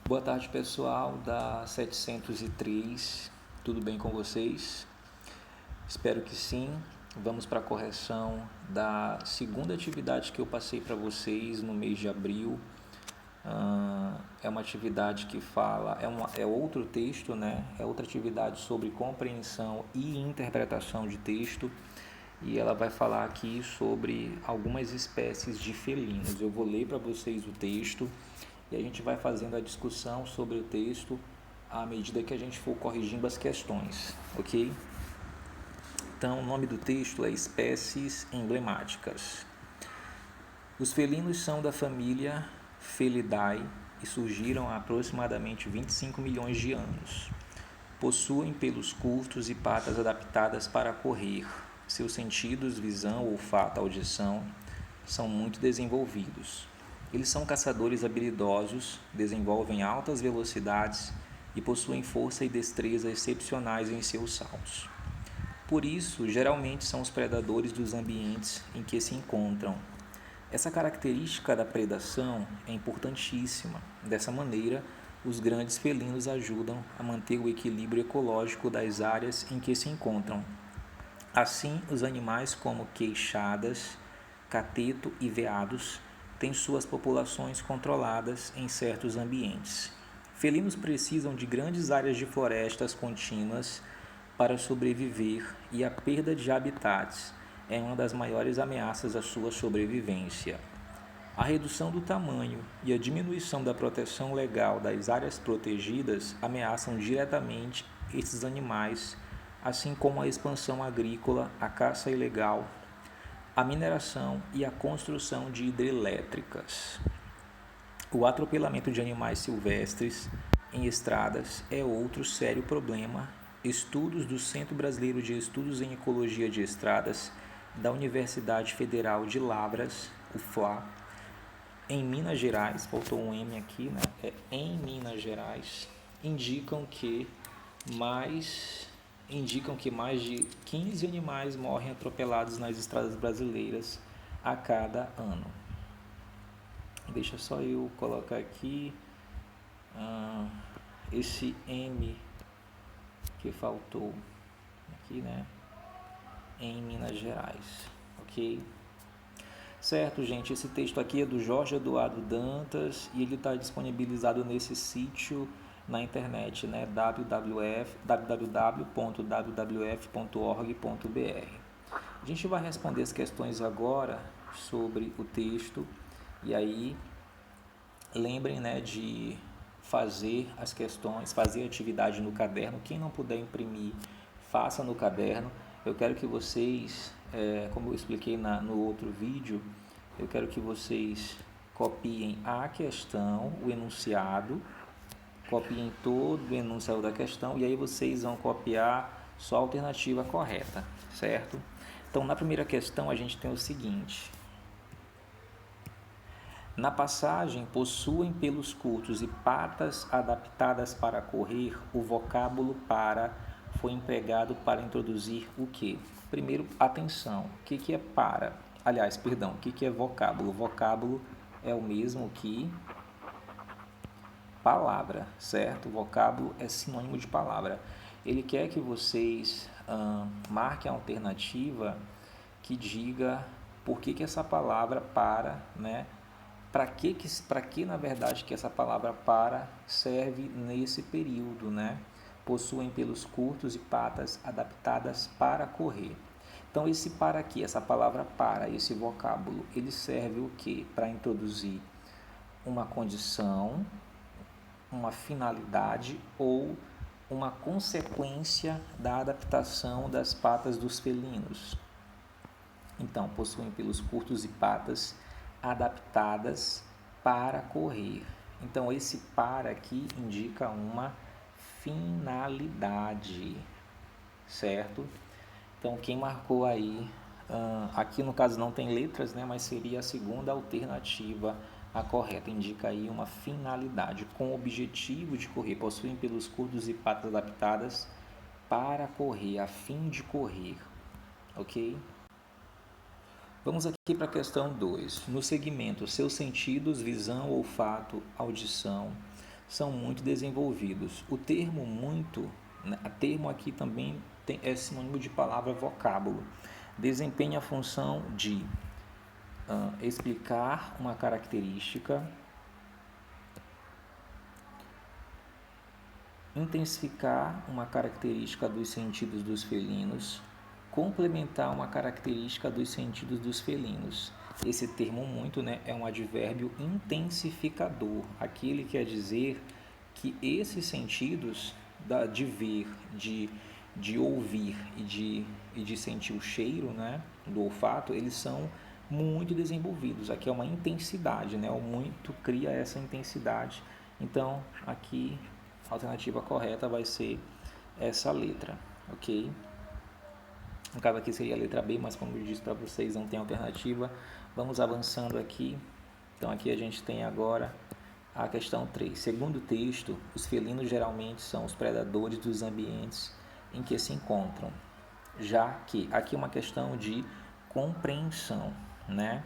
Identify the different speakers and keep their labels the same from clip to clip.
Speaker 1: Boa tarde, pessoal da 703. Tudo bem com vocês? Espero que sim. Vamos para a correção da segunda atividade que eu passei para vocês no mês de abril. É uma atividade que fala, é outro texto, né? É outra atividade sobre compreensão e interpretação de texto. E ela vai falar aqui sobre algumas espécies de felinos. Eu vou ler para vocês o texto e a gente vai fazendo a discussão sobre o texto à medida que a gente for corrigindo as questões, ok? Então, o nome do texto é Espécies Emblemáticas. Os felinos são da família Felidae e surgiram há aproximadamente 25 milhões de anos. Possuem pelos curtos e patas adaptadas para correr. Seus sentidos, visão, olfato, audição, são muito desenvolvidos. Eles são caçadores habilidosos, desenvolvem altas velocidades e possuem força e destreza excepcionais em seus saltos. Por isso, geralmente são os predadores dos ambientes em que se encontram. Essa característica da predação é importantíssima. Dessa maneira, os grandes felinos ajudam a manter o equilíbrio ecológico das áreas em que se encontram. Assim, os animais como queixadas, cateto e veados têm suas populações controladas em certos ambientes. Felinos precisam de grandes áreas de florestas contínuas para sobreviver e a perda de habitats é uma das maiores ameaças à sua sobrevivência. A redução do tamanho e a diminuição da proteção legal das áreas protegidas ameaçam diretamente esses animais, assim como a expansão agrícola, a caça ilegal, a mineração e a construção de hidrelétricas. O atropelamento de animais silvestres em estradas é outro sério problema. Estudos do Centro Brasileiro de Estudos em Ecologia de Estradas da Universidade Federal de Lavras, UFLA, em Minas Gerais, faltou um M aqui, né? Em Minas Gerais, indicam que mais de 15 animais morrem atropelados nas estradas brasileiras a cada ano. Deixa só eu colocar aqui esse M que faltou aqui, né? Em Minas Gerais, ok? Certo, gente, esse texto aqui é do Jorge Eduardo Dantas e ele está disponibilizado nesse sítio na internet, né? www.wwf.org.br. A gente vai responder as questões agora sobre o texto e aí lembrem, né, de fazer as questões, fazer a atividade no caderno. Quem não puder imprimir, faça no caderno. Eu quero que vocês, como eu expliquei no outro vídeo, eu quero que vocês copiem a questão, o enunciado, copiem todo o enunciado da questão e aí vocês vão copiar só a alternativa correta, certo? Então, na primeira questão, a gente tem o seguinte: na passagem, possuem pelos curtos e patas adaptadas para correr, o vocábulo para foi empregado para introduzir o que? Primeiro, atenção, o que é para? Aliás, perdão, o que é vocábulo? Vocábulo é o mesmo que palavra, certo? Vocábulo é sinônimo de palavra. Ele quer que vocês marquem a alternativa que diga por que essa palavra para, né? Para que na verdade que essa palavra para serve nesse período, né? Possuem pelos curtos e patas adaptadas para correr. Então esse para aqui, essa palavra para, esse vocábulo, ele serve o quê? Para introduzir uma condição, uma finalidade ou uma consequência da adaptação das patas dos felinos. Então, possuem pelos curtos e patas adaptadas para correr. Então, esse para aqui indica uma finalidade, certo? Então, quem marcou aí, aqui no caso não tem letras, né, mas seria a segunda alternativa a correta. Indica aí uma finalidade, com o objetivo de correr. Possuem pelos curtos e patas adaptadas para correr, a fim de correr, ok? Vamos aqui para a questão 2. No segmento, seus sentidos, visão, olfato, audição, são muito desenvolvidos. O termo muito, né, a termo aqui também é sinônimo de palavra vocábulo. Desempenha a função de explicar uma característica, intensificar uma característica dos sentidos dos felinos, complementar uma característica dos sentidos dos felinos. Esse termo muito, né, é um advérbio intensificador. Aqui ele quer dizer que esses sentidos de ver, de ouvir e de sentir o cheiro, né, do olfato, eles são muito desenvolvidos. Aqui é uma intensidade, né, o muito cria essa intensidade. Então, aqui a alternativa correta vai ser essa letra, ok? No caso aqui seria a letra B, mas como eu disse para vocês, não tem alternativa. Vamos avançando aqui. Então aqui a gente tem agora a questão 3. Segundo o texto, os felinos geralmente são os predadores dos ambientes em que se encontram, já que aqui é uma questão de compreensão, né?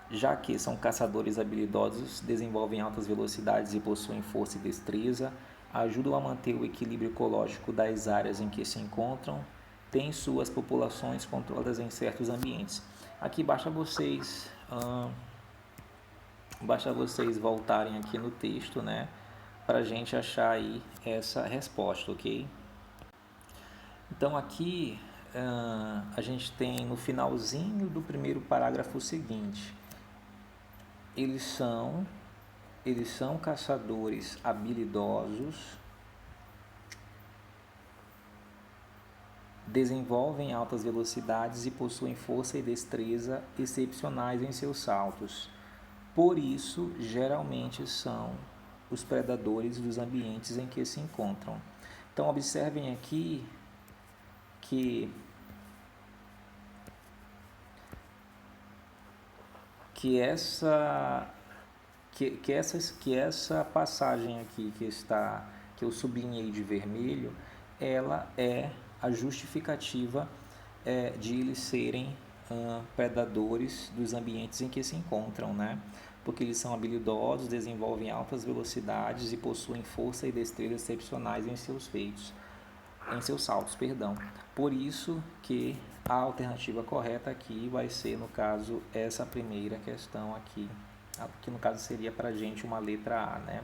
Speaker 1: Já que são caçadores habilidosos, desenvolvem altas velocidades e possuem força e destreza, ajudam a manter o equilíbrio ecológico das áreas em que se encontram, têm suas populações controladas em certos ambientes. Aqui basta vocês voltarem aqui no texto, né, para a gente achar aí essa resposta, ok? Então aqui a gente tem no finalzinho do primeiro parágrafo o seguinte: eles são caçadores habilidosos, desenvolvem altas velocidades e possuem força e destreza excepcionais em seus saltos. Por isso, geralmente são os predadores dos ambientes em que se encontram. Então, observem aqui que essa passagem aqui que eu sublinhei de vermelho, ela é a justificativa de eles serem predadores dos ambientes em que se encontram, né? Porque eles são habilidosos, desenvolvem altas velocidades e possuem força e destreza excepcionais em seus saltos, perdão. Por isso que a alternativa correta aqui vai ser, no caso, essa primeira questão aqui, que no caso seria para a gente uma letra A, né?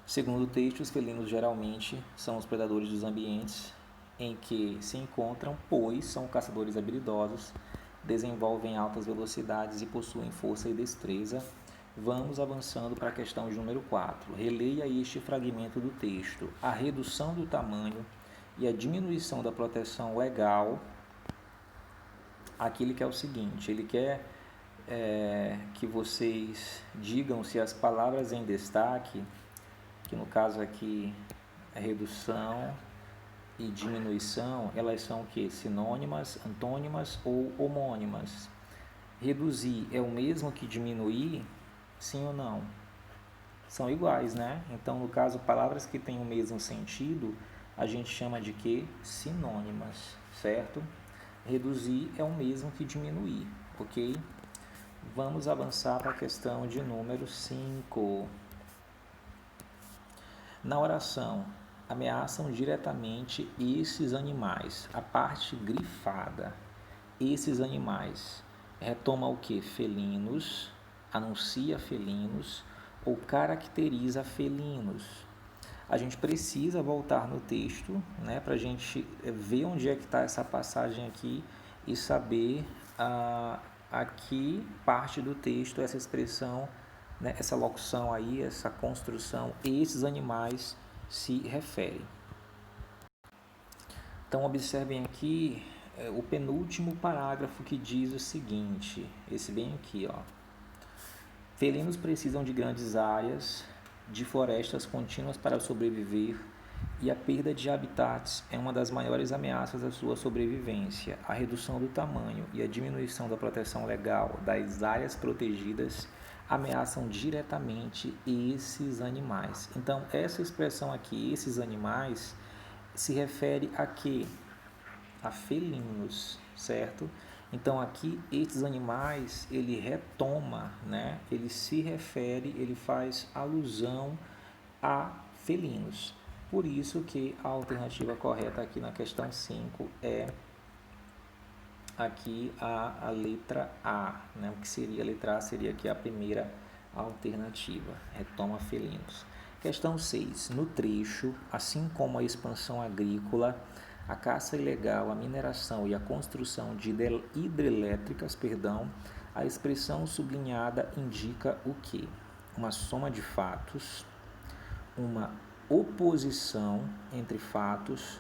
Speaker 1: Segundo o texto, os felinos geralmente são os predadores dos ambientes em que se encontram, pois são caçadores habilidosos, desenvolvem altas velocidades e possuem força e destreza. Vamos avançando para a questão de número 4. Releia este fragmento do texto. A redução do tamanho e a diminuição da proteção legal. Aqui ele quer o seguinte, ele quer que vocês digam se as palavras em destaque, que no caso aqui é redução e diminuição, elas são o quê? Sinônimas, antônimas ou homônimas. Reduzir é o mesmo que diminuir? Sim ou não? São iguais, né? Então, no caso, palavras que têm o mesmo sentido, a gente chama de quê? Sinônimas, certo? Reduzir é o mesmo que diminuir, ok? Vamos avançar para a questão de número 5. Na oração, ameaçam diretamente esses animais. A parte grifada, esses animais, retoma o que? Felinos, anuncia felinos ou caracteriza felinos. A gente precisa voltar no texto, né, para a gente ver onde é que está essa passagem aqui e saber a que parte do texto essa expressão, né, essa locução aí, essa construção, esses animais se refere. Então, observem aqui o penúltimo parágrafo que diz o seguinte, esse bem aqui, ó. Felinos precisam de grandes áreas de florestas contínuas para sobreviver e a perda de habitats é uma das maiores ameaças à sua sobrevivência. A redução do tamanho e a diminuição da proteção legal das áreas protegidas ameaçam diretamente esses animais. Então, essa expressão aqui, esses animais, se refere a quê? A felinos, certo? Então aqui esses animais ele retoma, né? Ele se refere, ele faz alusão a felinos. Por isso que a alternativa correta aqui na questão 5 é aqui a letra A, né? O que seria a letra A seria aqui a primeira alternativa, retoma felinos. Questão 6. No trecho, assim como a expansão agrícola, a caça ilegal, a mineração e a construção de hidrelétricas, a expressão sublinhada indica o quê? Uma soma de fatos, uma oposição entre fatos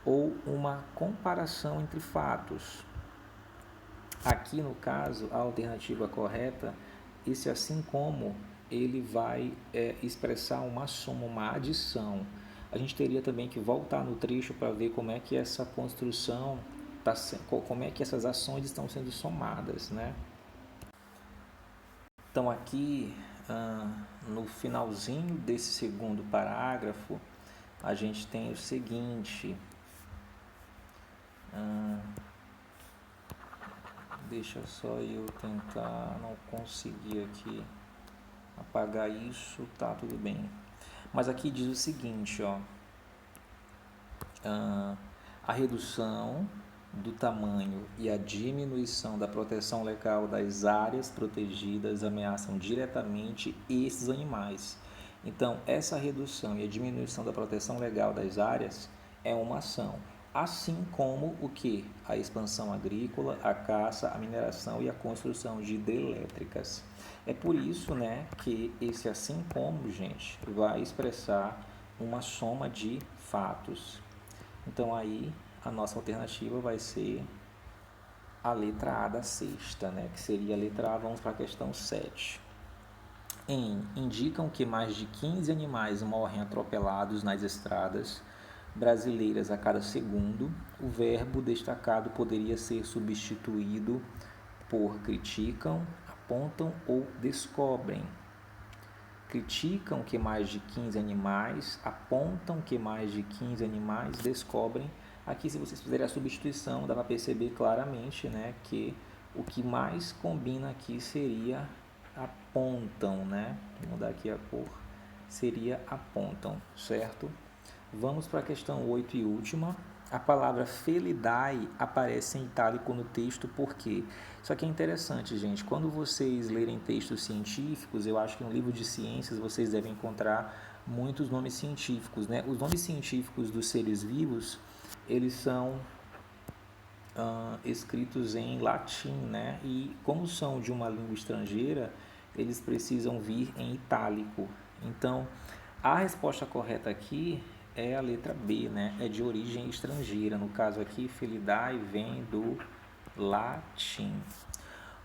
Speaker 1: ou uma comparação entre fatos. Aqui no caso, a alternativa correta, esse assim como ele vai expressar uma soma, uma adição. A gente teria também que voltar no trecho para ver como é que essa construção, como é que essas ações estão sendo somadas, né? Então aqui, no finalzinho desse segundo parágrafo, a gente tem o seguinte... deixa só eu tentar, não conseguir aqui apagar isso, tá tudo bem. Mas aqui diz o seguinte, ó, a redução do tamanho e a diminuição da proteção legal das áreas protegidas ameaçam diretamente esses animais. Então, essa redução e a diminuição da proteção legal das áreas é uma ação, assim como o que? A expansão agrícola, a caça, a mineração e a construção de hidrelétricas. É por isso, né, que esse assim como, gente, vai expressar uma soma de fatos. Então aí a nossa alternativa vai ser a letra A da sexta, né, que seria a letra A. Vamos para a questão 7. Indicam que mais de 15 animais morrem atropelados nas estradas brasileiras a cada segundo. O verbo destacado poderia ser substituído por criticam, apontam ou descobrem. Criticam que mais de 15 animais, apontam que mais de 15 animais, descobrem. Aqui, se vocês fizerem a substituição, dá para perceber claramente, né, que o que mais combina aqui seria apontam, né? Vou mudar aqui a cor, seria apontam, certo? Vamos para a questão 8 e última. A palavra felidae aparece em itálico no texto por quê? Isso aqui é interessante, gente. Quando vocês lerem textos científicos, eu acho que no livro de ciências vocês devem encontrar muitos nomes científicos, né? Os nomes científicos dos seres vivos, eles são escritos em latim, né? E como são de uma língua estrangeira, eles precisam vir em itálico. Então, a resposta correta aqui é a letra B, né? É de origem estrangeira. No caso aqui, felidae vem do latim.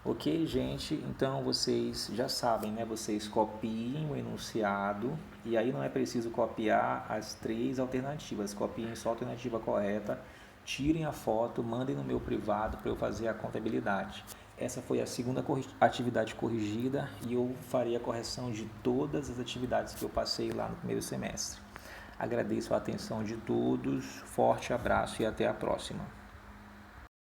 Speaker 1: Ok, gente? Então vocês já sabem, né? Vocês copiem o enunciado e aí não é preciso copiar as 3 alternativas. Copiem só a alternativa correta, tirem a foto, mandem no meu privado para eu fazer a contabilidade. Essa foi a segunda atividade corrigida e eu farei a correção de todas as atividades que eu passei lá no primeiro semestre. Agradeço a atenção de todos, forte abraço e até a próxima.